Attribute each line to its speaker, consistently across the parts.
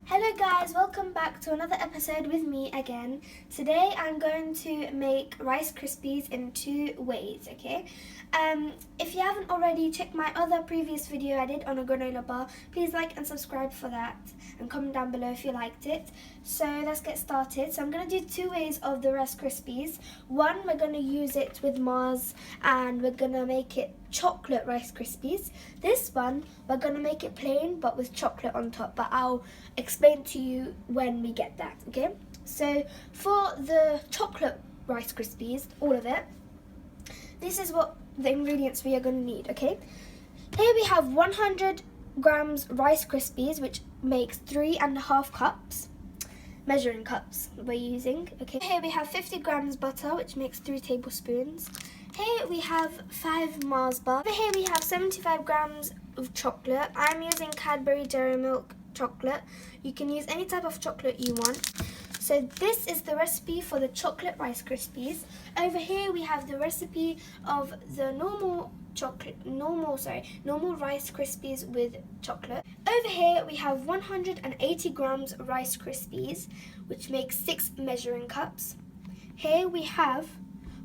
Speaker 1: Hello guys, welcome back to another episode with me again. Today I'm going to make Rice Krispies in two ways, okay? If you haven't already, check my other previous video I did on a granola bar. Please like and subscribe for that and comment down below if you liked it. So let's get started. So I'm going to do two ways of the Rice Krispies. One, we're going to use it with Mars and we're going to make it chocolate Rice Krispies. This one, we're going to make it plain but with chocolate on top, but I'll explain to you when we get that, okay? So for the chocolate Rice Krispies, all of it, this is what the ingredients we are going to need, okay? Here we have 100 grams Rice Krispies, which makes 3.5 cups, measuring cups we're using, okay? Here we have 50 grams butter, which makes 3 tablespoons. Here we have 5 Mars bars. Over here we have 75 grams of chocolate. I'm using Cadbury Dairy Milk chocolate. You can use any type of chocolate you want. So this is the recipe for the chocolate Rice Krispies. Over here we have the recipe of the normal Rice Krispies with chocolate. Over here we have 180 grams Rice Krispies, which makes 6 measuring cups. Here we have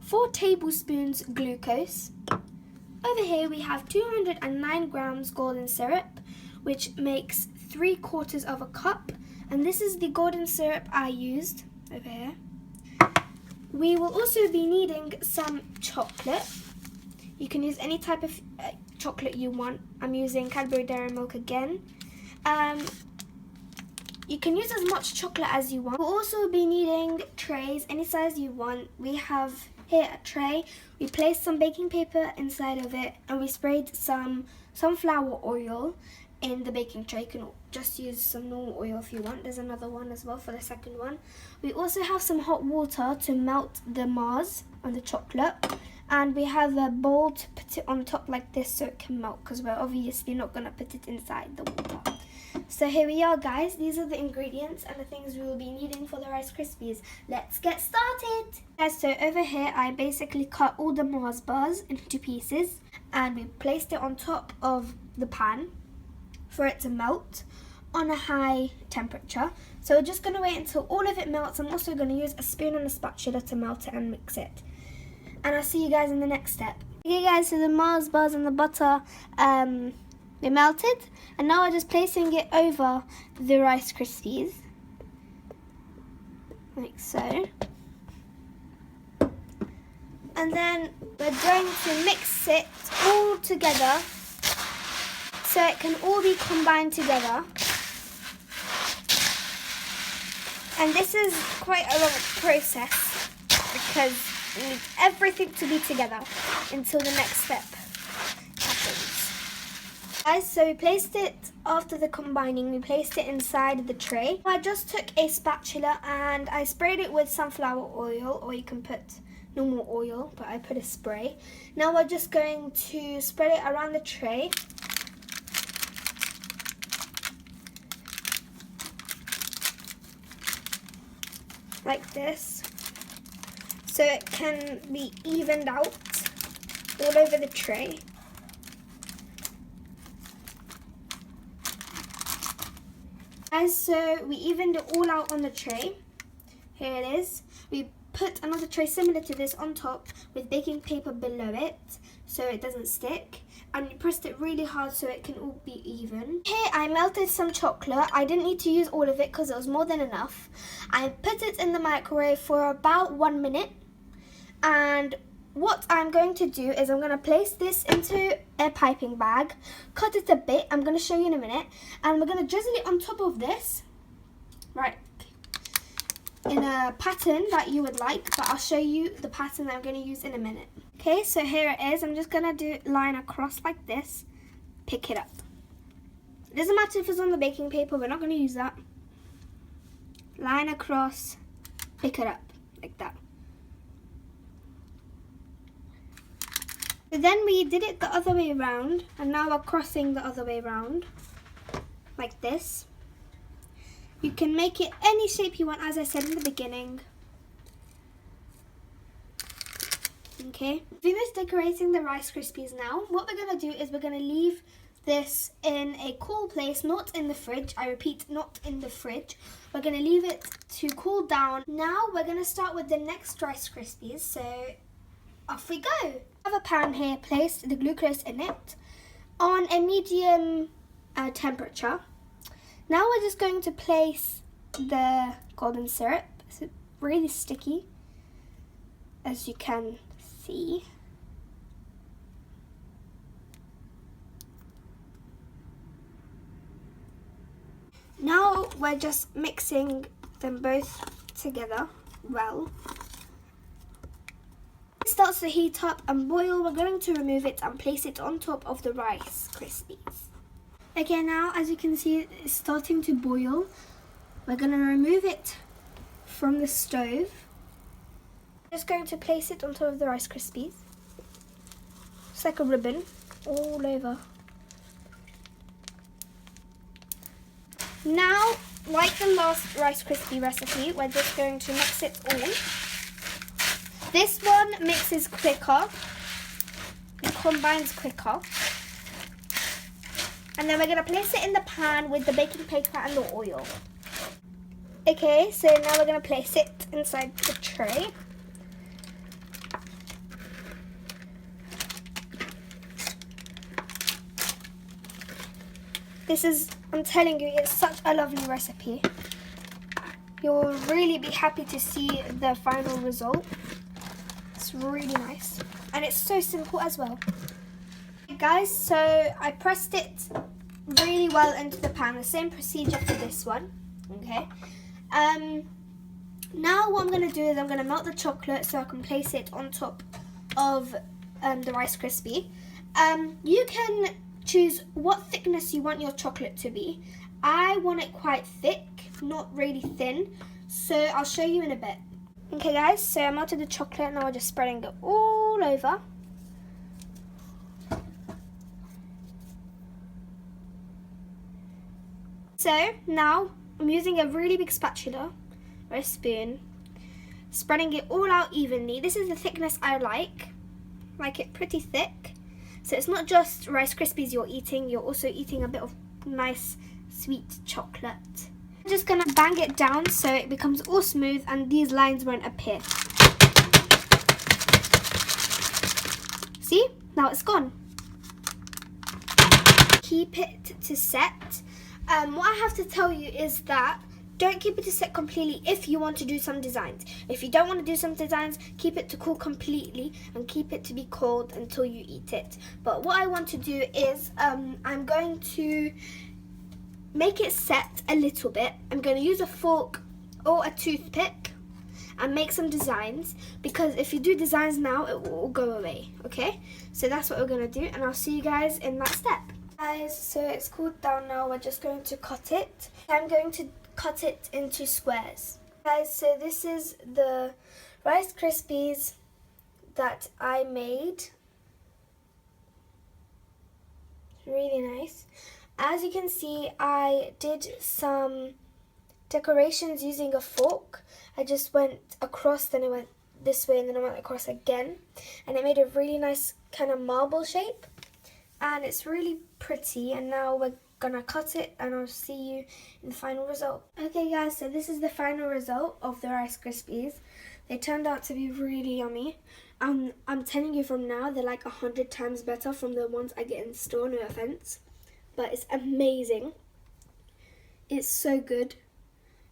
Speaker 1: 4 tablespoons glucose. Over here we have 209 grams golden syrup, which makes 3/4 of a cup, and this is the golden syrup I used over here. We will also be needing some chocolate. You can use any type of chocolate you want. I'm using Cadbury Dairy Milk again. You can use as much chocolate as you want. We'll also be needing trays, any size you want. We have here a tray. We placed some baking paper inside of it and we sprayed some sunflower oil in the baking tray. You can just use some normal oil if you want. There's another one as well for the second one. We also have some hot water to melt the Mars and the chocolate. And we have a bowl to put it on top like this so it can melt, because we're obviously not going to put it inside the water. So here we are, guys. These are the ingredients and the things we will be needing for the Rice Krispies. Let's get started. Guys, so over here I basically cut all the Mars bars into pieces and we placed it on top of the pan for it to melt on a high temperature. So we're just going to wait until all of it melts. I'm also going to use a spoon and a spatula to melt it and mix it. And I'll see you guys in the next step. Okay guys, so the Mars bars and the butter, they melted. And now we're just placing it over the Rice Krispies. Like so. And then we're going to mix it all together so it can all be combined together. And this is quite a long process because we need everything to be together until the next step happens. Guys, so we placed it after the combining, we placed it inside the tray. I just took a spatula and I sprayed it with sunflower oil, or you can put normal oil, but I put a spray. Now we're just going to spread it around the tray. Like this, so it can be evened out all over the tray. Guys, so we evened it all out on the tray. Here it is. We put another tray similar to this on top with baking paper below it so it doesn't stick, and we pressed it really hard so it can all be even. Here I melted some chocolate. I didn't need to use all of it because it was more than enough. I put it in the microwave for about 1 minute, and what I'm going to do is I'm going to place this into a piping bag, cut it a bit, I'm going to show you in a minute, and we're going to drizzle it on top of this, right, in a pattern that you would like, but I'll show you the pattern that I'm going to use in a minute. Okay, so here it is. I'm just going to do line across like this, pick it up. It doesn't matter if it's on the baking paper, we're not going to use that. Line across, pick it up, like that. So then we did it the other way around, and now we're crossing the other way around, like this. You can make it any shape you want, as I said in the beginning. Okay, finished decorating the Rice Krispies now. What we're going to do is we're going to leave this in a cool place, not in the fridge. I repeat, not in the fridge. We're going to leave it to cool down. Now we're going to start with the next Rice Krispies, so off we go. I have a pan here, placed the glucose in it on a medium temperature. Now we're just going to place the golden syrup. It's really sticky, as you can see. Now we're just mixing them both together well. It starts to heat up and boil. We're going to remove it and place it on top of the Rice Krispies. Okay, now as you can see, it's starting to boil. We're going to remove it from the stove. Just going to place it on top of the Rice Krispies. It's like a ribbon all over. Now, like the last Rice Krispie recipe, we're just going to mix it all. This one mixes quicker. It combines quicker. And then we're going to place it in the pan with the baking paper and the oil. Okay, so now we're going to place it inside the tray. This is, I'm telling you, it's such a lovely recipe. You'll really be happy to see the final result. It's really nice. And it's so simple as well. Okay, guys, so I pressed it really well into the pan. The same procedure for this one. Okay. Now what I'm going to do is I'm going to melt the chocolate so I can place it on top of the Rice Krispie. You can choose what thickness you want your chocolate to be. I want it quite thick, not really thin, so I'll show you in a bit. Okay guys, so I melted the chocolate, now I'm just spreading it all over. So now I'm using a really big spatula or a spoon, spreading it all out evenly. This is the thickness I like it pretty thick. So it's not just Rice Krispies you're eating, you're also eating a bit of nice sweet chocolate. I'm just going to bang it down so it becomes all smooth and these lines won't appear. See? Now it's gone. Keep it to set. What I have to tell you is that don't keep it to set completely if you want to do some designs. If you don't want to do some designs, keep it to cool completely and keep it to be cold until you eat it. But what I want to do is I'm going to make it set a little bit. I'm going to use a fork or a toothpick and make some designs, because if you do designs now, it will all go away, okay? So that's what we're going to do, and I'll see you guys in that step. Guys, so it's cooled down now. We're just going to cut it. I'm going to cut it into squares. Guys, so this is the Rice Krispies that I made. Really nice. As you can see, I did some decorations using a fork. I just went across, then I went this way, and then I went across again. And it made a really nice kind of marble shape. And it's really pretty, and now we're gonna cut it and I'll see you in the final result. Okay guys, so this is the final result of the Rice Krispies. They turned out to be really yummy. I'm telling you from now, they're like 100 times better from the ones I get in the store, no offense. But it's amazing. It's so good.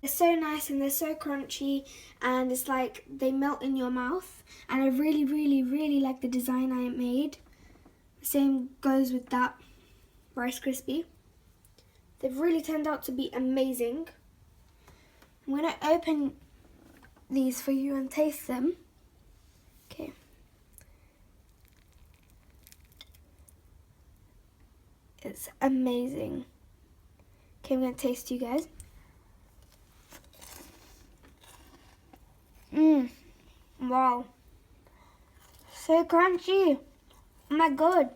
Speaker 1: They're so nice and they're so crunchy, and it's like they melt in your mouth, and I really, really, really like the design I made. The same goes with that Rice Krispie. They've really turned out to be amazing. I'm going to open these for you and taste them. Okay. It's amazing. Okay, I'm going to taste you guys. Wow. So crunchy. Oh my god.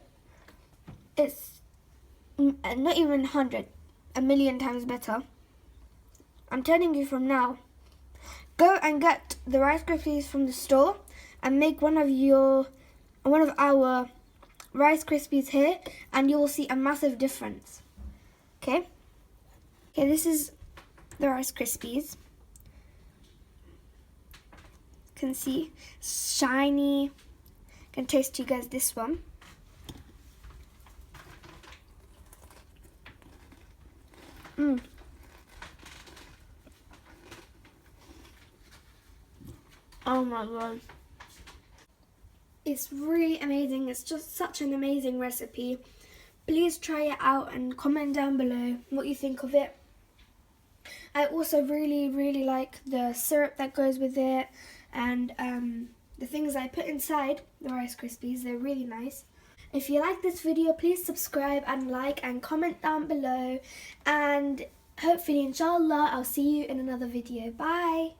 Speaker 1: It's not even 100. A million times better. I'm telling you from now. Go and get the Rice Krispies from the store and make one of our Rice Krispies here, and you will see a massive difference. Okay, this is the Rice Krispies. You can see shiny. I can taste you guys this one. Oh my god. It's really amazing. It's just such an amazing recipe. Please try it out and comment down below what you think of it. I also really like the syrup that goes with it, and the things I put inside the Rice Krispies. They're really nice. If you like this video, please subscribe and like and comment down below, and hopefully inshallah I'll see you in another video. Bye.